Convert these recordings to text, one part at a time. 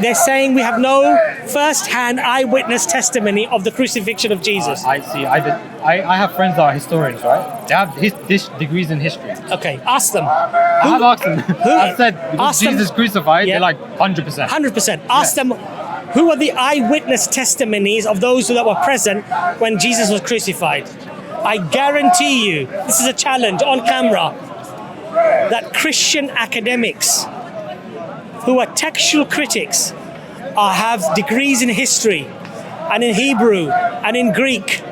They're saying we have no first-hand eyewitness testimony of the crucifixion of Jesus. I see. I have friends that are historians, right? They have degrees in history. Okay, ask them. I have asked them. I've said, Ask them. Jesus crucified, Yeah. they're like 100%. 100%. Ask them, who are the eyewitness testimonies of those that were present when Jesus was crucified? I guarantee you, this is a challenge on camera, that Christian academics who are textual critics have degrees in history and in Hebrew and in Greek.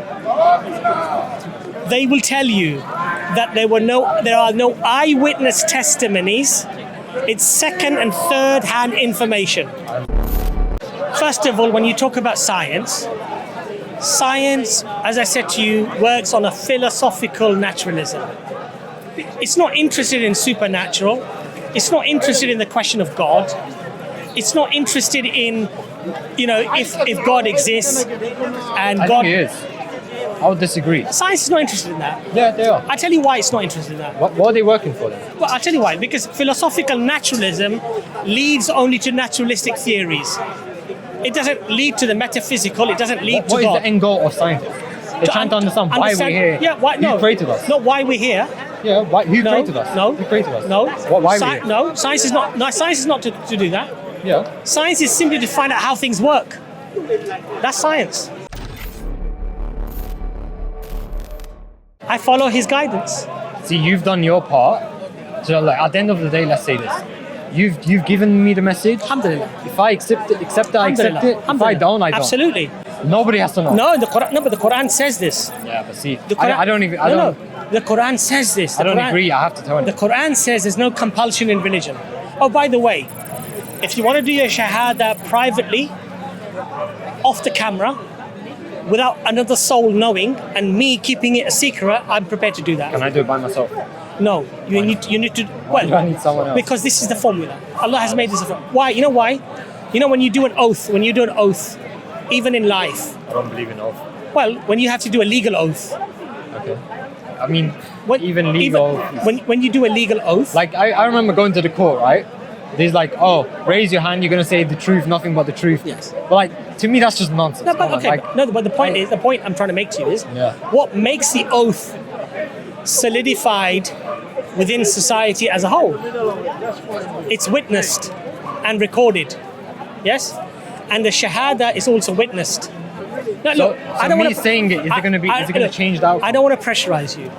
They will tell you that there are no eyewitness testimonies. It's second and third hand information. First of all, when you talk about science, as I said to you, works on a philosophical naturalism. It's not interested in supernatural. It's not interested in the question of God. It's not interested in, if God exists and I God. think it is. I would disagree. Science is not interested in that. Yeah, they are. I tell you why it's not interested in that. What are they working for then? Well, I'll tell you why. Because philosophical naturalism leads only to naturalistic theories. It doesn't lead to the metaphysical. It doesn't lead to What God. is the end goal of scientists? They're trying to understand why we're here. Yeah, why? No. Who created us? Not why we're here. Yeah, who No, created us? no, Who created us? no. Why we're here? No, science is not. No, science is not to do that. Yeah. Science is simply to find out how things work. That's science. I follow his guidance. See, you've done your part. So, like, at the end of the day, let's say this: you've given me the message. Alhamdulillah. If I accept it, I accept it. If I don't, I don't. Absolutely. Nobody has to know. No, but the Quran says this. Yeah, but see, The Quran, I don't even. No, the Quran says this. I don't agree. I have to tell you. The Quran says there's no compulsion in religion. Oh, by the way, if you want to do your shahada privately, off the camera, without another soul knowing, and me keeping it a secret, I'm prepared to do that. Can I do it by myself? No, you need to. Why do I need someone else? Because this is the formula. Allah has made this. Why? You know why? You know when you do an oath, even in life. I don't believe in oath. Well, when you have to do a legal oath. Okay. I mean, even legal. When you do a legal oath. Like I remember going to the court, right? There's like, oh, raise your hand. You're gonna say the truth, nothing but the truth. Yes. But like, to me, that's just nonsense. No, but okay. Like, No, but the point I'm trying to make to you is, what makes the oath solidified within society as a whole? It's witnessed and recorded. Yes, and the shahada is also witnessed. No, So, look, I don't want to saying it, is it going to change the outcome? I don't want to pressurize you.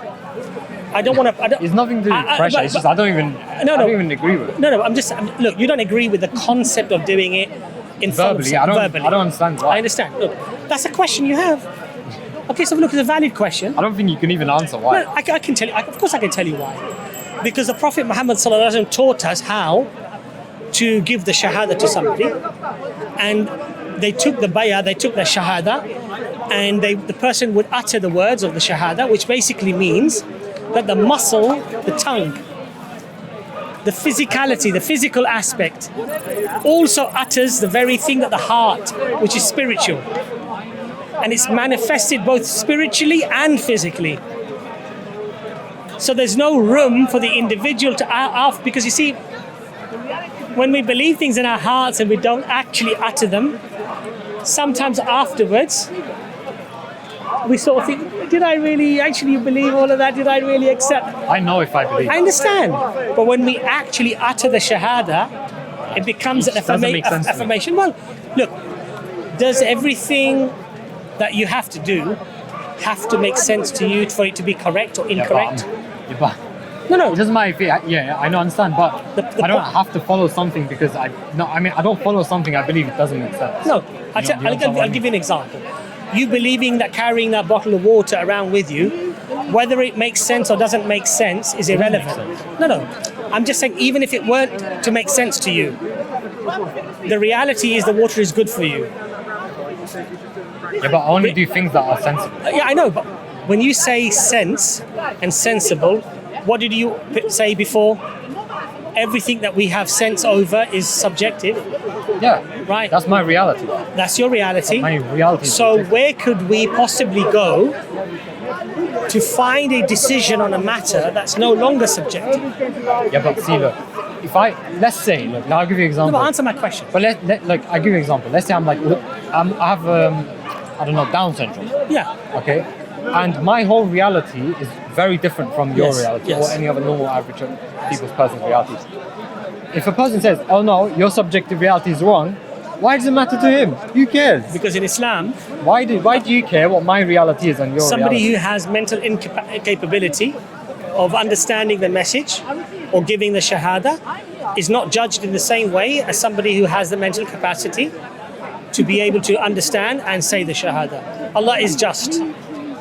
I don't want to. It's nothing to do with pressure. It's just I don't even agree with it. No. Look, you don't agree with the concept of doing it in Verbally, I don't understand why. I understand. Look, that's a question you have. Okay, so look, it's a valid question. I don't think you can even answer why. No, I can tell you. Of course, I can tell you why. Because the Prophet Muhammad ﷺ taught us how to give the shahada to somebody, and they took the bayah, they took the shahada, and the person would utter the words of the shahada, which basically means that the muscle, the tongue, the physicality, the physical aspect, also utters the very thing that the heart, which is spiritual, and it's manifested both spiritually and physically. So there's no room for the individual to because you see, when we believe things in our hearts and we don't actually utter them, sometimes afterwards we sort of think, did I really actually believe all of that? Did I really accept? I know if I believe. I understand. But when we actually utter the shahada, it becomes an affirmation. Well, look, does everything that you have to do have to make sense to you for it to be correct or incorrect? No. It doesn't matter if I don't understand, but I don't have to follow something because I don't follow something I believe it doesn't make sense. No, I'll give you an example. You believing that carrying that bottle of water around with you, whether it makes sense or doesn't make sense, is irrelevant. No. I'm just saying, even if it weren't to make sense to you, the reality is the water is good for you. Yeah, but I only do things that are sensible. Yeah, I know, but when you say sense and sensible, what did you say before? Everything that we have sense over is subjective. Yeah. Right. That's my reality. That's your reality. My reality. So where could we possibly go to find a decision on a matter that's no longer subjective? Yeah, but see, look, if I, let's say, look, now I'll give you an No, example. but answer my question. But like, I'll give you an example. Let's say I have, I don't know, Down syndrome, Yeah. okay? And my whole reality is very different from your Yes, reality yes. or any other normal average people's person's realities. If a person says, oh no, your subjective reality is wrong, why does it matter to him? Who cares? Because in Islam, Why do you care what my reality is and your somebody reality? who has mental incapability of understanding the message or giving the shahada is not judged in the same way as somebody who has the mental capacity to be able to understand and say the shahada. Allah is just.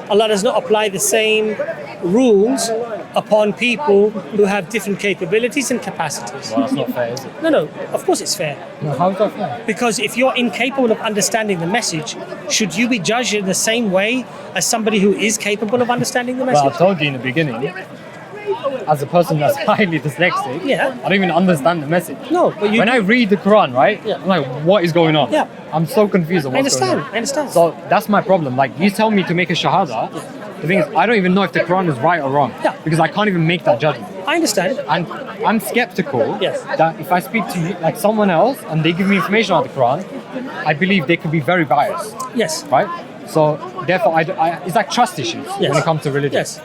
Allah does not apply the same rules upon people who have different capabilities and capacities. Well, that's not fair, is it? No, of course it's fair. No, how is that fair? Because if you're incapable of understanding the message, should you be judged in the same way as somebody who is capable of understanding the Well, I message? told you in the beginning, as a person that's highly dyslexic, Yeah. I don't even understand the message. No, but you When I read the Quran, right, Yeah. I'm like, what is going on? Yeah. I'm so confused on I what's going understand. on. So that's my problem. Like, you tell me to make a shahada, the thing is, I don't even know if the Quran is right or wrong. Yeah. Because I can't even make that judgment. I understand. And I'm skeptical Yes. that if I speak to like someone else and they give me information on the Quran, I believe they could be very biased, Yes. right? So therefore, it's like trust issues Yes. when it comes to religion. Yes.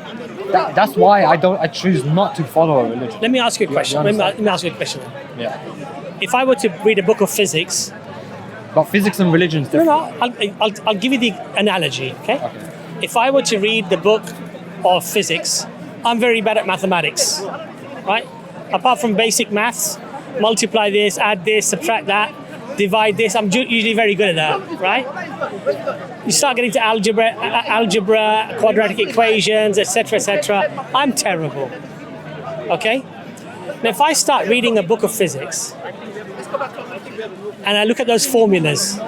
That's why I choose not to follow a religion. Let me ask you a question. Let understand? me ask you a question. Yeah. If I were to read a book of physics, But physics and religion is different. I'll give you the analogy, okay? If I were to read the book of physics, I'm very bad at mathematics, right? Apart from basic maths, multiply this, add this, subtract that, divide this, I'm usually very good at that, right? You start getting to algebra, quadratic equations, etc., etc. I'm terrible, okay? Now, if I start reading a book of physics, and I look at those formulas,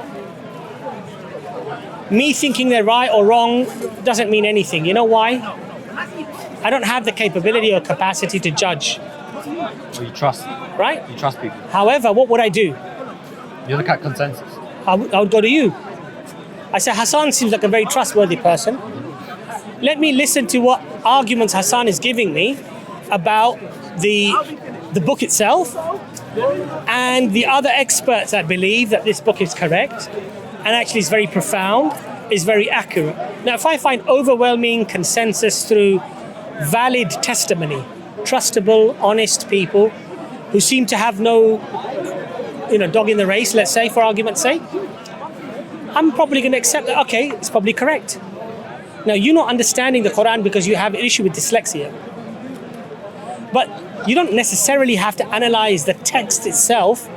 me thinking they're right or wrong doesn't mean anything. You know why? I don't have the capability or capacity to judge, Or you trust. right? You trust people. However, what would I do? You look at consensus. I would go to you. I say, Hassan seems like a very trustworthy person. Let me listen to what arguments Hassan is giving me about the book itself and the other experts that believe that this book is correct and actually is very profound, is very accurate. Now, if I find overwhelming consensus through valid testimony, trustable, honest people who seem to have no, dog in the race, let's say, for argument's sake, I'm probably going to accept that, okay, it's probably correct. Now, you're not understanding the Quran because you have an issue with dyslexia. But you don't necessarily have to analyze the text itself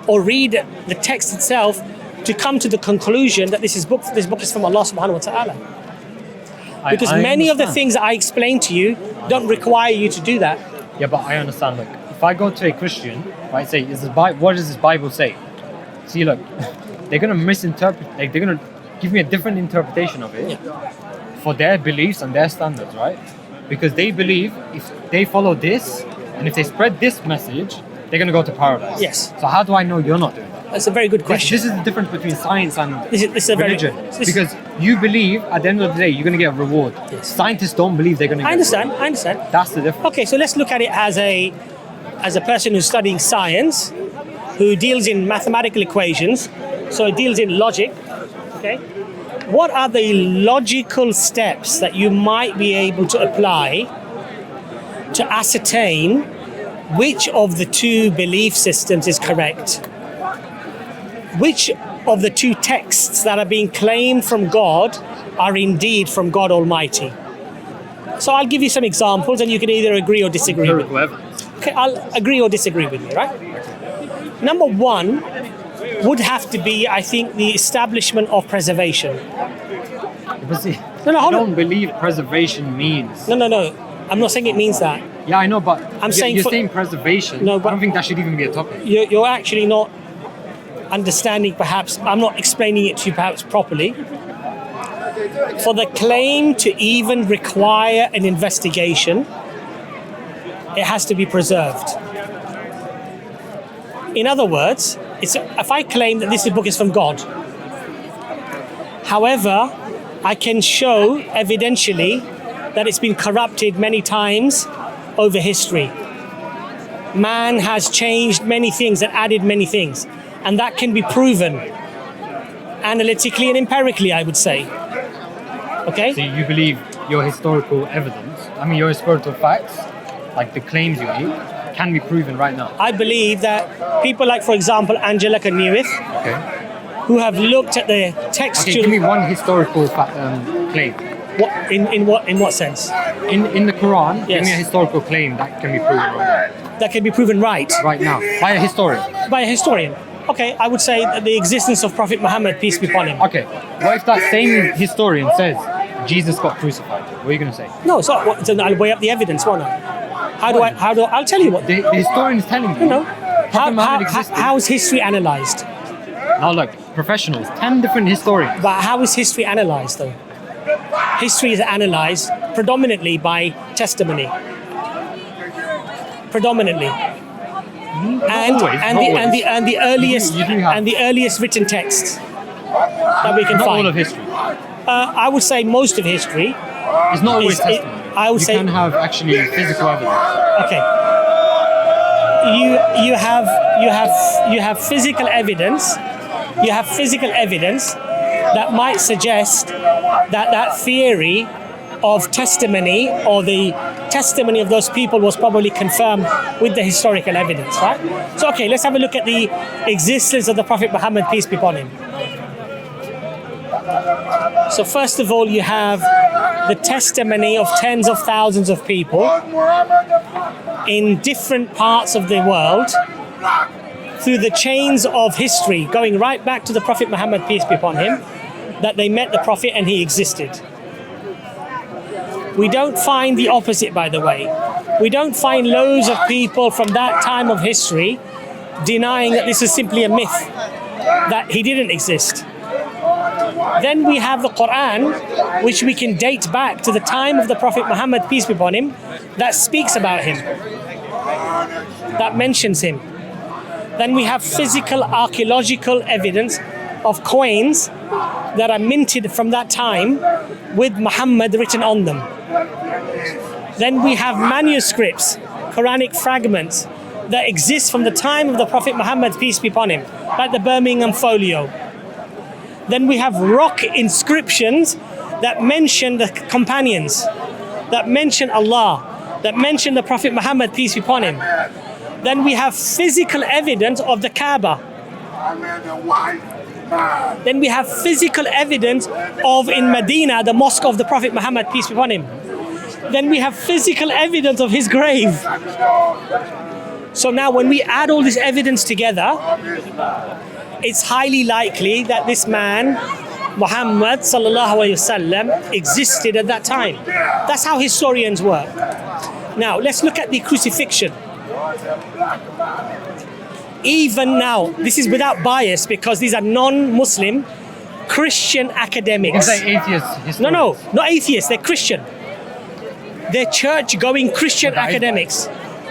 or read the text itself to come to the conclusion that this book is from Allah subhanahu wa ta'ala. Because many of the things that I explain to you don't require you to do that. Yeah, but I understand. Look, if I go to a Christian, right, say, what does this Bible say? See, look, they're gonna misinterpret. Like, they're gonna give me a different interpretation of it for their beliefs and their standards, right? Because they believe if they follow this and if they spread this message, they're gonna go to paradise. Yes. So how do I know you're not doing that? That's a very good question. This is the difference between science and This is a very- religion. this- Because you believe at the end of the day you're gonna get a reward. Yes. Scientists don't believe they're gonna get I a understand. reward. I understand. That's the difference. Okay, so let's look at it as a person who's studying science, who deals in mathematical equations, so it deals in logic. Okay, what are the logical steps that you might be able to apply to ascertain which of the two belief systems is correct? Which of the two texts that are being claimed from God are indeed from God Almighty? So I'll give you some examples and you can either agree or disagree with me. Okay, I'll agree or disagree with me, right? Number one would have to be, I think, the establishment of preservation. But see, No, I hold on. don't believe preservation means. No. I'm not saying it means that. Yeah, I know, but saying you're for- saying preservation. No, I but- don't think that should even be a topic. You're actually not understanding, perhaps, I'm not explaining it to you perhaps properly. For the claim to even require an investigation, it has to be preserved. In other words, if I claim that this book is from God, however, I can show evidentially that it's been corrupted many times over history. man has changed many things and added many things. And that can be proven analytically and empirically, I would say. Okay? So you believe your historical evidence, your historical facts, like the claims you make, can be proven right now? I believe that people like, for example, Angelica Newith, Okay. who have looked at the Okay, textual... give me one historical claim. In what sense? In the Quran, give Yes. me a historical claim that can be proven That can be proven right right now by a historian. by a historian. Okay, I would say that the existence of Prophet Muhammad, peace be upon him. Okay, what if that same historian says Jesus got crucified? What are you going to say? No, so I'll weigh up the evidence, won't I? I'll tell you what. The historian is telling you. Prophet Muhammad existed. How is history analyzed? Now look, professionals, 10 different historians. But how is history analyzed, though? History is analyzed predominantly by testimony. Predominantly. And the earliest You do have- and the earliest written texts that we can Not find. all of history. I would say most of history. It's not always Is- testimony. I would you say- can have actually physical evidence. Okay. You have physical evidence. You have physical evidence that might suggest that theory of testimony or the testimony of those people was probably confirmed with the historical evidence, right? So okay, let's have a look at the existence of the Prophet Muhammad, peace be upon him. So first of all, you have the testimony of tens of thousands of people in different parts of the world through the chains of history, going right back to the Prophet Muhammad, peace be upon him, that they met the Prophet and he existed. We don't find the opposite, by the way. We don't find loads of people from that time of history denying that this is simply a myth, that he didn't exist. Then we have the Quran, which we can date back to the time of the Prophet Muhammad, peace be upon him, that speaks about him, that mentions him. Then we have physical archaeological evidence of coins that are minted from that time with Muhammad written on them. Then we have manuscripts, Quranic fragments that exist from the time of the Prophet Muhammad, peace be upon him, like the Birmingham Folio. Then we have rock inscriptions that mention the companions, that mention Allah, that mention the Prophet Muhammad, peace be upon him. Then we have physical evidence of the Kaaba. Then we have physical evidence of, in Medina, the mosque of the Prophet Muhammad, peace be upon him. Then we have physical evidence of his grave. So now when we add all this evidence together, it's highly likely that this man, Muhammad sallallahu alaihi wasallam, existed at that time. That's how historians work. Now let's look at the crucifixion. Even now, this is without bias because these are non-Muslim Christian academics. You say atheist historians. No, not atheists, they're Christian. They're church-going Christian That is academics.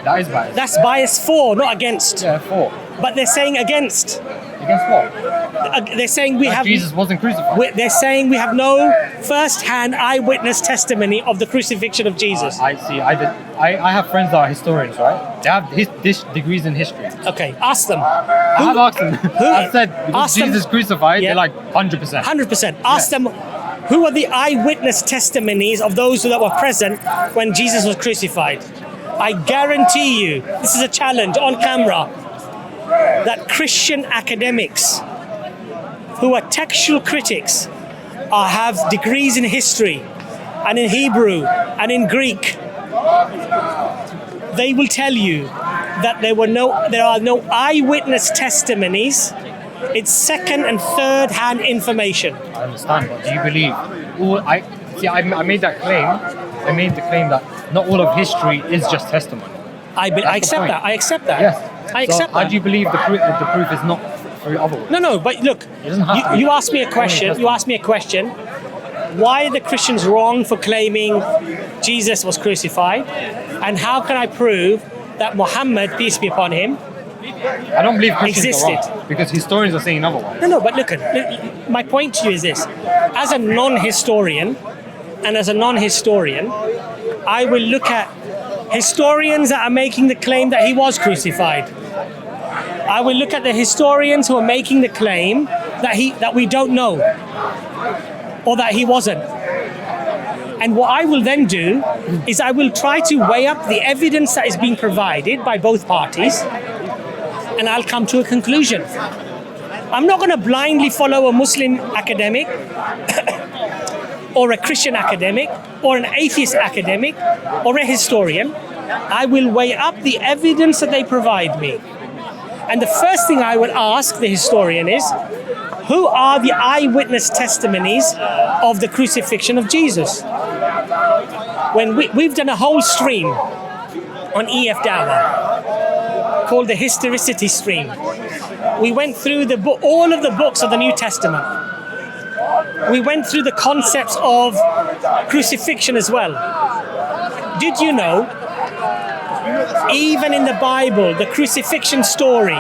That is biased. That's bias for, not against. Yeah, for. But they're saying against. Against what? They're saying we That have. Jesus wasn't crucified. They're saying we have no first-hand eyewitness testimony of the crucifixion of Jesus. I see. I have friends that are historians, right? They have degrees in history. Okay, ask them. I have asked them. I've said, because Ask them- Jesus crucified, Yeah. they're like 100%. 100%. Ask them, who are the eyewitness testimonies of those that were present when Jesus was crucified? I guarantee you, this is a challenge on camera, that Christian academics who are textual critics have degrees in history and in Hebrew and in Greek. They will tell you that there are no eyewitness testimonies. It's second and third hand information. I understand, but do you believe? I made that claim. I made the claim that not all of history is just testimony. I accept point. that. I accept that. Yes. I accept so how that. do you believe the proof is not through other ways? No, but look, It doesn't have to be. you asked me a question. You asked me a question. Why are the Christians wrong for claiming Jesus was crucified? And how can I prove that Muhammad, peace be upon him, I don't believe Christians existed? are wrong, because historians are saying otherwise. No, but look, my point to you is this. As a non-historian, I will look at historians that are making the claim that he was crucified. I will look at the historians who are making the claim that we don't know, or that he wasn't. And what I will then do is I will try to weigh up the evidence that is being provided by both parties, and I'll come to a conclusion. I'm not going to blindly follow a Muslim academic or a Christian academic or an atheist academic or a historian. I will weigh up the evidence that they provide me. And the first thing I would ask the historian is, who are the eyewitness testimonies of the crucifixion of Jesus? When we've done a whole stream on EFDawah called the historicity stream. We went through all of the books of the New Testament. We went through the concepts of crucifixion as well. Did you know, even in the Bible, the crucifixion story,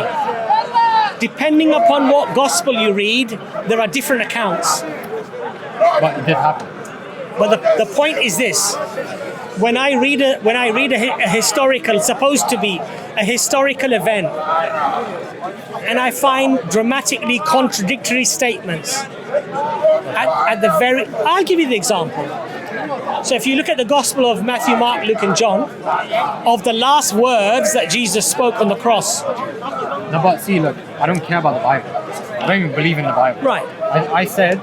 depending upon what gospel you read, there are different accounts. But it did happen. But the point is this: when I read a historical, supposed to be a historical event, and I find dramatically contradictory statements, I'll give you the example. So if you look at the Gospel of Matthew, Mark, Luke, and John, of the last words that Jesus spoke on the cross. No, but see, look, I don't care about the Bible. I don't even believe in the Bible. Right. I said,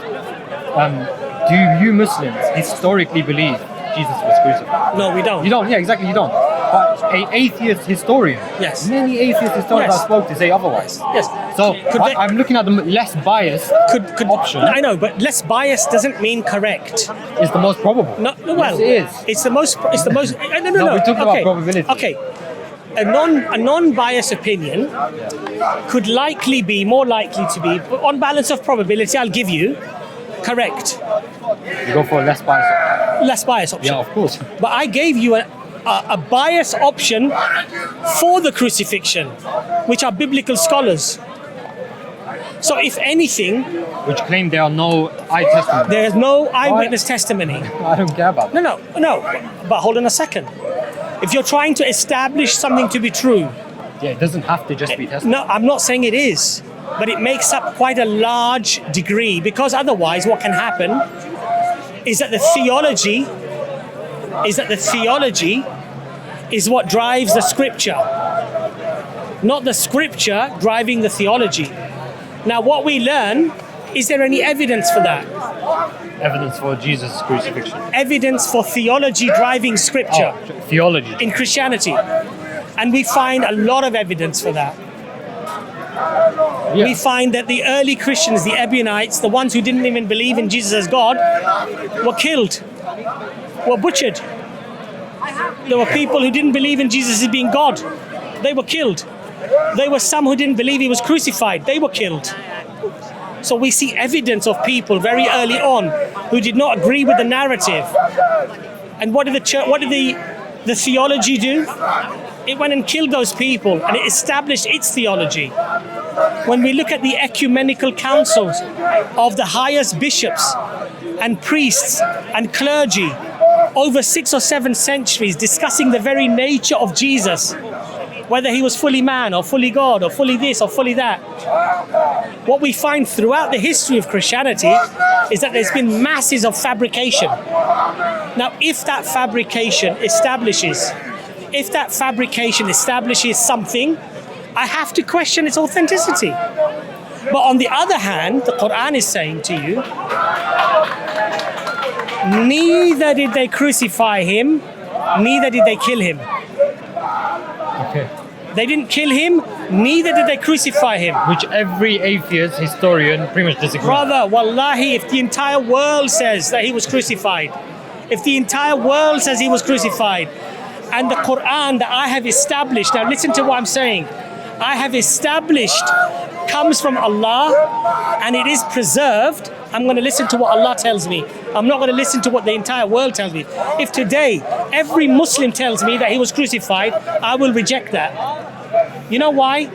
do you Muslims historically believe Jesus was crucified? No, we don't. You don't? Yeah, exactly, you don't. But an atheist historian, yes, many atheist historians I spoke to say otherwise. Yes. So I'm looking at the less biased option. I know, but less biased doesn't mean correct. It's the most probable. No, well, yes, it is. It's the most. No. We're talking about probability. Okay. A non-biased opinion could likely be more likely to be, on balance of probability, I'll give you, correct. You go for a less biased option. Less biased option. Yeah, of course. But I gave you a biased option for the crucifixion, which are biblical scholars. So if anything, which claim there are no eye testimony. There is no eyewitness testimony. I don't care about that. No. But hold on a second. If you're trying to establish something to be true, yeah, it doesn't have to just be testimony. No, I'm not saying it is, but it makes up quite a large degree, because otherwise what can happen is that the theology is what drives the scripture, not the scripture driving the theology. Now, what we learn, is there any evidence for that? Evidence for Jesus' crucifixion. Evidence for theology driving scripture. Theology. In Christianity. And we find a lot of evidence for that. Yeah. We find that the early Christians, the Ebionites, the ones who didn't even believe in Jesus as God, were killed, were butchered. There were people who didn't believe in Jesus as being God. They were killed. There were some who didn't believe he was crucified. They were killed. So we see evidence of people very early on who did not agree with the narrative. And what did the theology do? It went and killed those people, and it established its theology. When we look at the ecumenical councils of the highest bishops and priests and clergy over 6 or 7 centuries discussing the very nature of Jesus, whether he was fully man or fully God or fully this or fully that. What we find throughout the history of Christianity is that there's been masses of fabrication. Now, if that fabrication establishes something, I have to question its authenticity. But on the other hand, the Quran is saying to you, neither did they crucify him, neither did they kill him. Okay. They didn't kill him, neither did they crucify him. Which every atheist historian pretty much disagrees. Brother, wallahi, if the entire world says that he was crucified, and the Quran that I have established, now listen to what I'm saying, I have established comes from Allah and it is preserved, I'm going to listen to what Allah tells me. I'm not going to listen to what the entire world tells me. If today every Muslim tells me that he was crucified, I will reject that. You know why?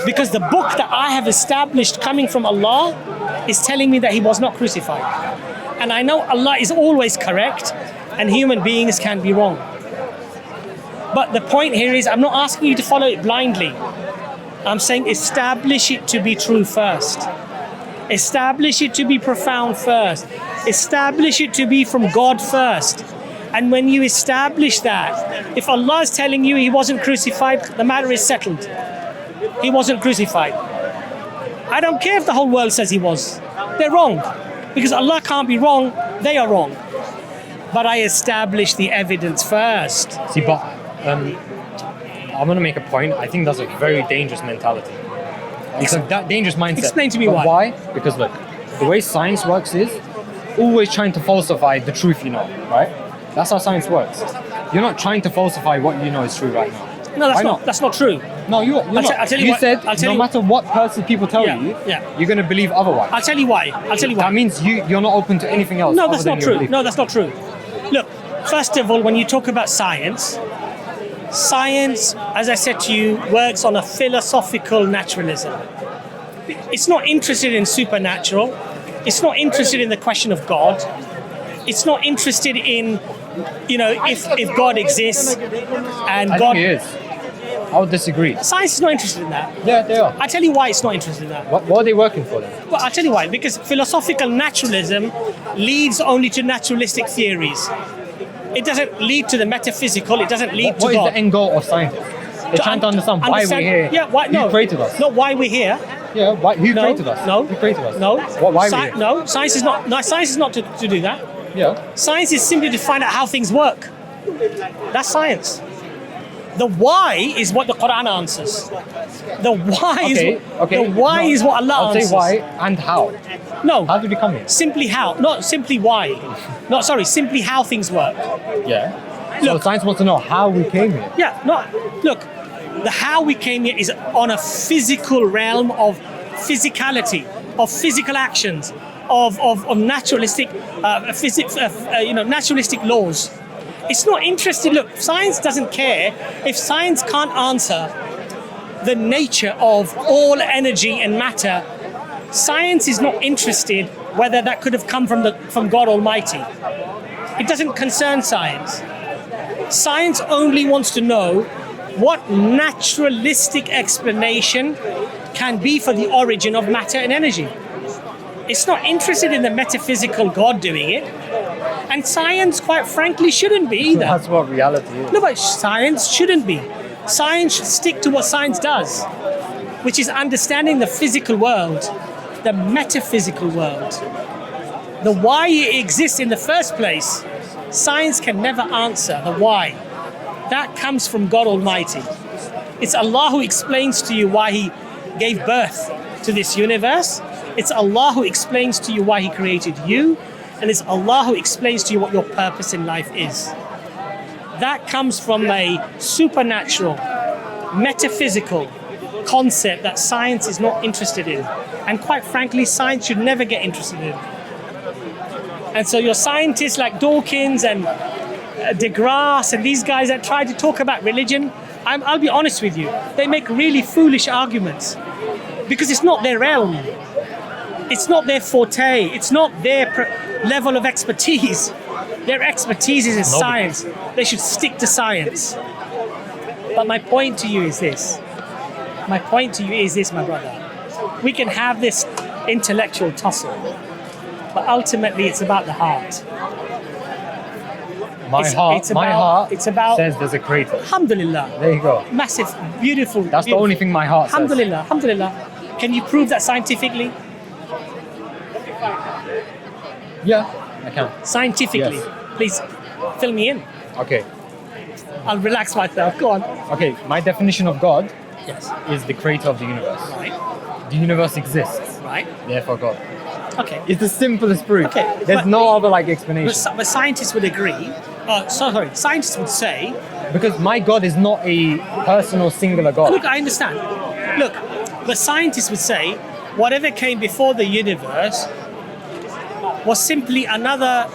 Because the book that I have established coming from Allah is telling me that he was not crucified. And I know Allah is always correct and human beings can be wrong. But the point here is, I'm not asking you to follow it blindly. I'm saying establish it to be true first. Establish it to be profound first. Establish it to be from God first. And when you establish that, if Allah is telling you He wasn't crucified, the matter is settled. He wasn't crucified. I don't care if the whole world says He was. They're wrong. Because Allah can't be wrong, they are wrong. But I establish the evidence first. See, but I'm going to make a point. I think that's a very dangerous mentality. It's a dangerous mindset. Explain to me But why. Because look, the way science works is always trying to falsify the truth you know, right? That's how science works. You're not trying to falsify what you know is true right now. No, that's Why not. That's not true. No, you're not. I'll tell you You what- said I'll tell no you- matter what person people tell Yeah, you, yeah. you're going to believe otherwise. I'll tell you why. I'll tell you why. That means you're not open to anything else. No, other that's than not your true. belief. No, that's not true. Look, first of all, when you talk about science, science, as I said to you, works on a philosophical naturalism. It's not interested in supernatural. It's not interested in the question of God. It's not interested in, if God exists and I God. think it is. I would disagree. Science is not interested in that. Yeah, they are. I'll tell you why it's not interested in that. What are they working for then? Well, I'll tell you why. Because philosophical naturalism leads only to naturalistic theories. It doesn't lead to the metaphysical. It doesn't lead What to is God. the end goal of scientists? They're trying to understand why we're here. Yeah, why? No, Who created us? Not why we're here. Yeah, why? Who No, created us? no, Who created us? no. Why we're here? No, science is not. No, science is not to do that. Yeah. Science is simply to find out how things work. That's science. The why is what the Quran answers. The why is what Allah I'll answers. say why and how. No. How did we come here? Simply how, not simply why. No, sorry, simply how things work. Yeah. So Look. science wants to know how we came here. Yeah, look, the how we came here is on a physical realm of physicality, of physical actions, of naturalistic naturalistic laws. It's not interested. Look, science doesn't care if science can't answer the nature of all energy and matter. Science is not interested whether that could have come from God Almighty. It doesn't concern science. Science only wants to know what naturalistic explanation can be for the origin of matter and energy. It's not interested in the metaphysical God doing it. And science, quite frankly, shouldn't be either. That's what reality is. No, but science shouldn't be. Science should stick to what science does, which is understanding the physical world, the metaphysical world, the why it exists in the first place. Science can never answer the why. That comes from God Almighty. It's Allah who explains to you why He gave birth to this universe. It's Allah who explains to you why He created you. And it's Allah who explains to you what your purpose in life is. That comes from a supernatural, metaphysical concept that science is not interested in. And quite frankly, science should never get interested in. And so your scientists like Dawkins and DeGrasse and these guys that try to talk about religion, I'll be honest with you, they make really foolish arguments because it's not their realm. It's not their forte. It's not their level of expertise. Their expertise is in science. They should stick to science. But my point to you is this. My point to you is this, my brother. We can have this intellectual tussle, but ultimately it's about the heart. My heart it's about says there's a creator. Alhamdulillah. There you go. Massive, beautiful. That's the beautiful. only thing my heart says. Alhamdulillah, alhamdulillah. Can you prove that scientifically? Yeah, I can. Scientifically. Yes. Please fill me in. Okay. I'll relax myself. Go on. Okay, my definition of God Yes. is the creator of the universe. Right. The universe exists, Right. therefore God. Okay. It's the simplest proof. Okay, There's but- no other explanation. But scientists would agree. Sorry. Scientists would say, Because my God is not a personal singular God. look, I understand. Look, but scientists would say, whatever came before the universe was simply another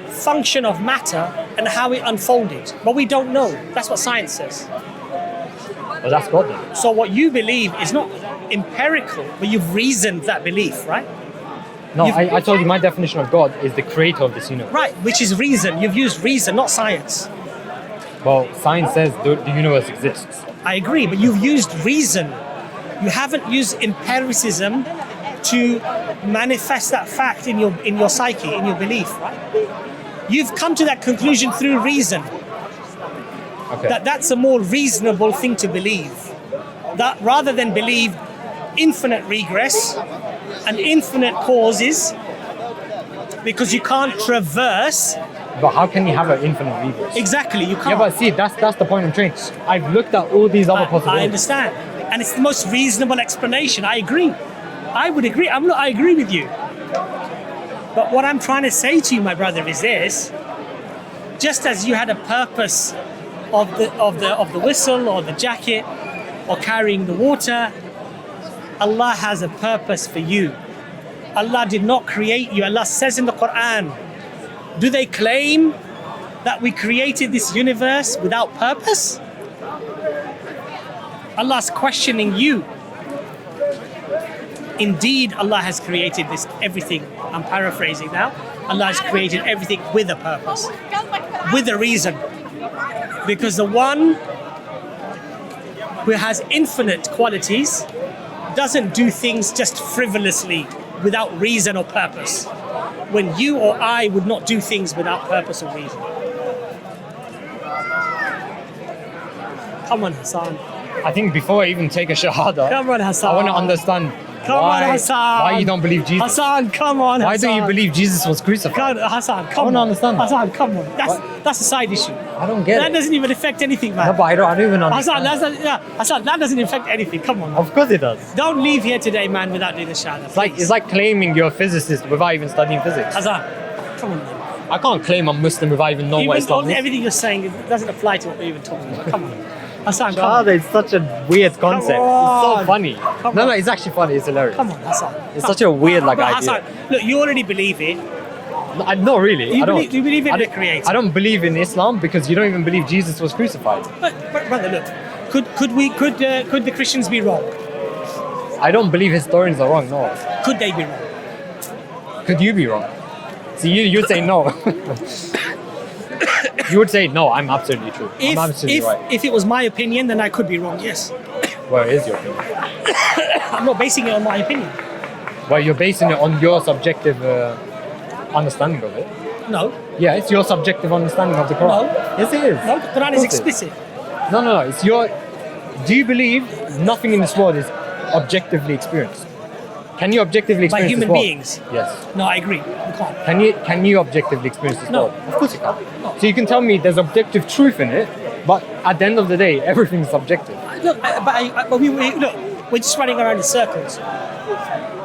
function of matter and how it unfolded. But we don't know. That's what science says. Well, that's God then. So what you believe is not empirical, but you've reasoned that belief, right? No, I told you my definition of God is the creator of this universe. Right, which is reason. You've used reason, not science. Well, science says the universe exists. I agree, but you've used reason. You haven't used empiricism to manifest that fact in your psyche, in your belief, right? You've come to that conclusion through reason. Okay. That's a more reasonable thing to believe. That rather than believe infinite regress and infinite causes, because you can't traverse. But how can you have an infinite regress? Exactly, you can't. Yeah, but see, that's the point I'm trying. I've looked at all these other possibilities. I understand, and it's the most reasonable explanation. I agree. I would agree. I agree with you. But what I'm trying to say to you, my brother, is this: just as you had a purpose of the whistle or the jacket or carrying the water, Allah has a purpose for you. Allah did not create you. Allah says in the Quran, do they claim that we created this universe without purpose? Allah's questioning you. Indeed, Allah has created this everything. I'm paraphrasing now. Allah has created everything with a purpose, with a reason. Because the one who has infinite qualities doesn't do things just frivolously without reason or purpose. When you or I would not do things without purpose or reason. Come on, Hassan. I think before I even take a shahada, Come on, Hassan. I want to understand why you don't believe Jesus. Hassan, come on, Why Hassan. don't you believe Jesus was crucified? Hassan, come on. I want to understand. Hassan, come on. That's a side issue. I don't get That it. doesn't even affect anything, man. No, but I don't even understand. Hassan, that doesn't affect anything. Come on. Of course it does. Don't leave here today, man, without doing the shahada. It's like claiming you're a physicist without even studying physics. Hassan, come on, man. I can't claim I'm Muslim without even knowing what Islam is. Everything you're saying doesn't apply to what we're even talking about. Come on. Hassan, come on. Shahada is such a weird concept. It's so on. funny. Come No, on. it's actually funny. It's hilarious. Come on, Hassan. It's such a weird But idea. Hassan, look, you already believe it. No, not really. You I don't. believe- you believe in the Creator. I don't believe in Islam because you don't even believe Jesus was crucified. But brother, look, could the Christians be wrong? I don't believe historians are wrong. No. Could they be wrong? Could you be wrong? See, you'd say no. You would say no. I'm absolutely true. I'm absolutely right. If it was my opinion, then I could be wrong. Yes, Where is your opinion? I'm not basing it on my opinion. Well, you're basing it on your subjective understanding of it. No, Yeah, it's your subjective understanding of the Quran. No. Yes, it is. no, the Quran Of is course it explicit. No. It's your. Do you believe nothing in this world is objectively experienced? Can you objectively By experience human this world? beings. Yes. No, I agree. You can't. Can you objectively experience this No. world? Of course you can. No. So you can tell me there's objective truth in it, but at the end of the day, everything's subjective. Look, but look, we're just running around in circles.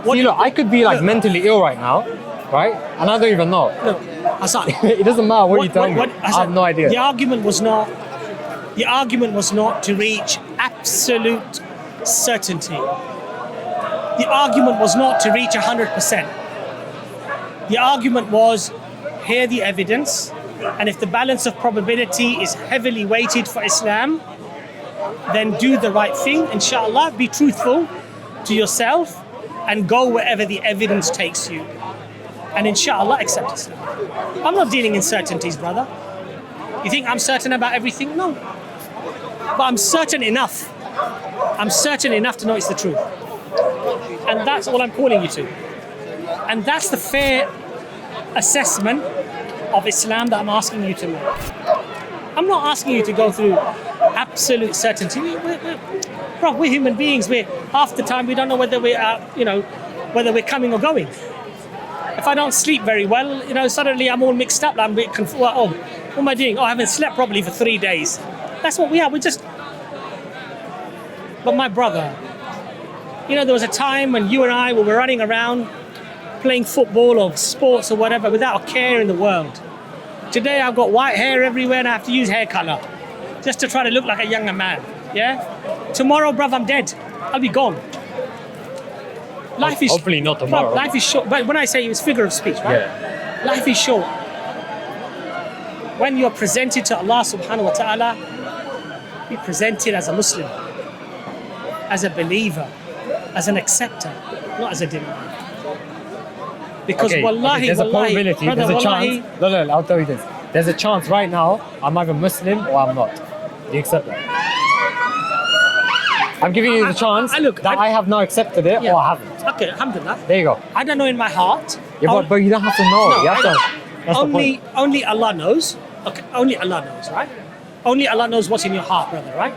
See, look, I could be like mentally ill right now, right? And I don't even know. Look, Hassan. It doesn't matter what you tell me. I Hassan, have no idea. The argument was not to reach absolute certainty. The argument was not to reach 100%. The argument was, hear the evidence, and if the balance of probability is heavily weighted for Islam, then do the right thing, inshallah, be truthful to yourself, and go wherever the evidence takes you. And inshallah, accept Islam. I'm not dealing in certainties, brother. You think I'm certain about everything? No. But I'm certain enough. I'm certain enough to know it's the truth. And that's all I'm calling you to. And that's the fair assessment of Islam that I'm asking you to make. I'm not asking you to go through absolute certainty. We're human beings. Half the time we don't know whether whether we're coming or going. If I don't sleep very well, suddenly I'm all mixed up. I'm a bit confused. Oh, what am I doing? Oh, I haven't slept properly for 3 days. That's what we are. But my brother, there was a time when you and I were running around playing football or sports or whatever without a care in the world. Today I've got white hair everywhere and I have to use hair color just to try to look like a younger man. Yeah? Tomorrow, bruv, I'm dead. I'll be gone. Life is Hopefully not tomorrow. Bruv, life is short. But when I say it's figure of speech, right? Yeah. Life is short. When you're presented to Allah subhanahu wa ta'ala, be presented as a Muslim, as a believer, as an acceptor, not as a denier. Because wallahi, there's a wallahi, probability, brother, there's a wallahi, chance. No, I'll tell you this. there's a chance right now I'm either Muslim or I'm not. Do you accept that? I'm giving you the chance that I have now accepted it or I haven't. Okay, alhamdulillah. There you go. I don't know in my heart. Yeah, but you don't have to know. No, you have I to. don't. That's the point. Only Allah knows. Okay, only Allah knows, right? Only Allah knows what's in your heart, brother, right?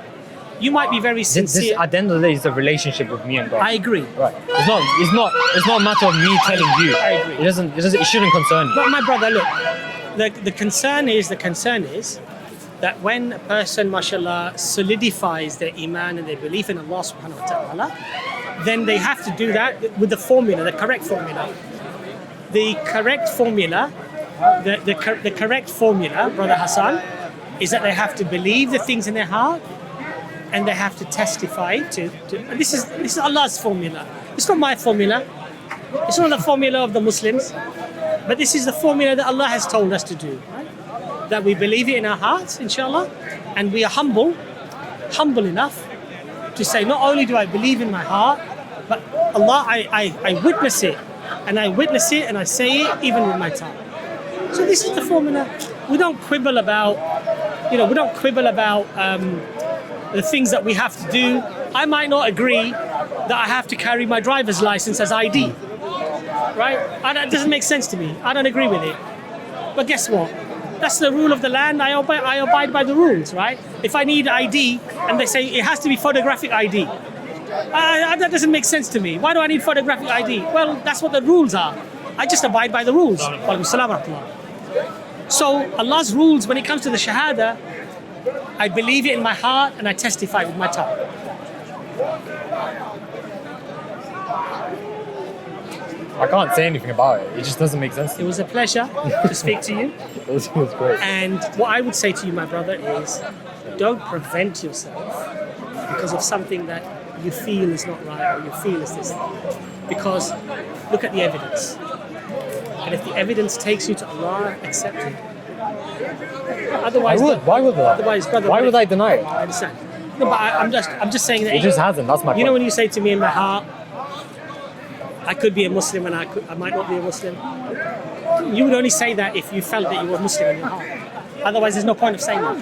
You might be very sincere. At the end of the day, it's a relationship with me and God. I agree. Right. It's not a matter of me telling you. I agree. It shouldn't concern you. But my brother, look, the concern is that when a person, mashallah, solidifies their iman and their belief in Allah subhanahu wa ta'ala, then they have to do that with the formula, the correct formula. The correct formula, the correct formula, Brother Hassan, is that they have to believe the things in their heart and they have to testify to and this is Allah's formula. It's not my formula. It's not the formula of the Muslims. But this is the formula that Allah has told us to do. Right? That we believe it in our hearts, inshallah, and we are humble enough to say, not only do I believe in my heart, but Allah, I witness it, and I witness it and I say it even with my tongue. So this is the formula. We don't quibble about, the things that we have to do. I might not agree that I have to carry my driver's license as ID, right? That doesn't make sense to me. I don't agree with it. But guess what? That's the rule of the land. I abide by the rules, right? If I need ID and they say it has to be photographic ID, that doesn't make sense to me. Why do I need photographic ID? Well, that's what the rules are. I just abide by the rules. So Allah's rules, when it comes to the Shahada, I believe it in my heart and I testify with my tongue. I can't say anything about it. It just doesn't make sense to It me. was a pleasure to speak to you. It was great. And what I would say to you, my brother, is don't prevent yourself because of something that you feel is not right or you feel is this thing. Because look at the evidence. And if the evidence takes you to Allah, accept it. Otherwise, Why would I? Otherwise, brother, Why would I deny it? I understand. No, but I'm just saying that It just hasn't. That's my point. You know when you say to me in my heart, I could be a Muslim and I might not be a Muslim. You would only say that if you felt that you were Muslim in your heart. Otherwise, there's no point of saying that.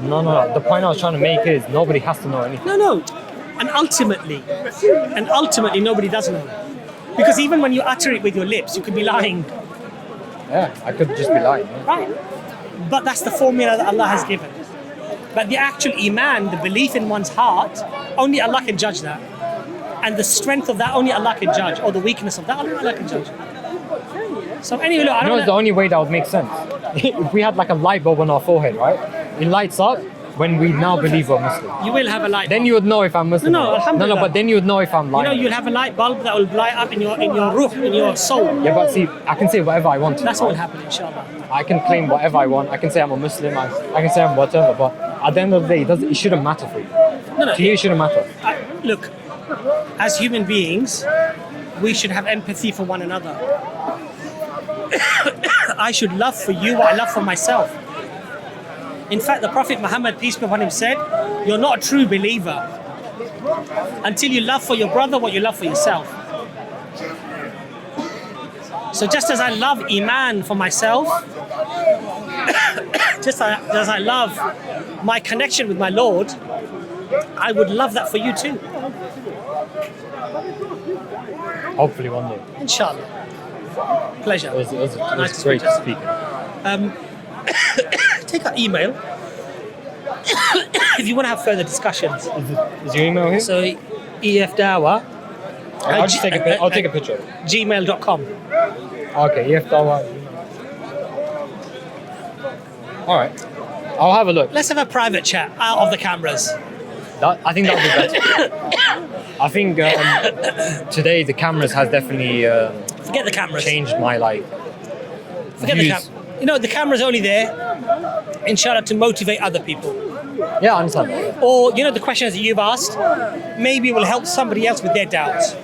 No. The point I was trying to make is nobody has to know anything. No. And ultimately, nobody does know. Because even when you utter it with your lips, you could be lying. Yeah, I could just be lying. Yeah. Right. But that's the formula that Allah has given. But the actual iman, the belief in one's heart, only Allah can judge that. And the strength of that, only Allah can judge. Or the weakness of that, only Allah can judge. So anyway, look, I don't It's the only way that would make sense. If we had like a light bulb on our forehead, right? It lights up when we now believe we're Muslim. You will have a light bulb. Then you would know if I'm Muslim. No, or not. alhamdulillah. But then you would know if I'm lying. You'll have a light bulb that will light up in your ruh, in your soul. Yeah, but see, I can say whatever I want to. That's what will happen, inshallah. I can claim whatever I want. I can say I'm a Muslim. I can say I'm whatever. But at the end of the day, it shouldn't matter for you. No. To you, it shouldn't matter. Look, as human beings, we should have empathy for one another. I should love for you what I love for myself. In fact, the Prophet Muhammad, peace be upon him, said, you're not a true believer until you love for your brother what you love for yourself. So just as I love Iman for myself, just as I love my connection with my Lord, I would love that for you too. Hopefully one day. Inshallah. Pleasure. It was Nice to great speak to to you. speak. Take our email if you want to have further discussions. Is your email here? So EFDawah I'll just take a picture. I'll take a picture. gmail.com. Okay, EFDawah. All right. I'll have a look. Let's have a private chat out of the cameras. I think that would be better. I think today the cameras has definitely Forget the cameras. changed my life. Forget the camera. You know, the camera's only there, inshallah, to motivate other people. Yeah, I understand that. Or, you know, the questions that you've asked, maybe it will help somebody else with their doubts.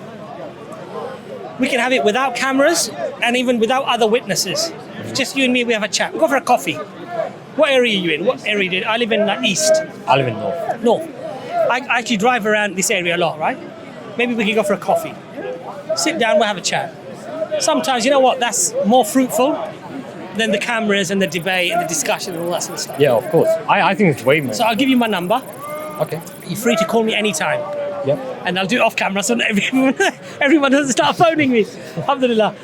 We can have it without cameras and even without other witnesses. Just you and me, we have a chat. We'll go for a coffee. What area are you in? What area do you? I live in east. I live in North. North. I actually drive around this area a lot, right? Maybe we can go for a coffee. Sit down, we'll have a chat. Sometimes, you know what, that's more fruitful than the cameras and the debate and the discussion and all that sort of stuff. Yeah, of course. I think it's way more. So I'll give you my number. Okay. You're free to call me anytime. Yep. And I'll do it off camera so not everyone doesn't start phoning me. Alhamdulillah.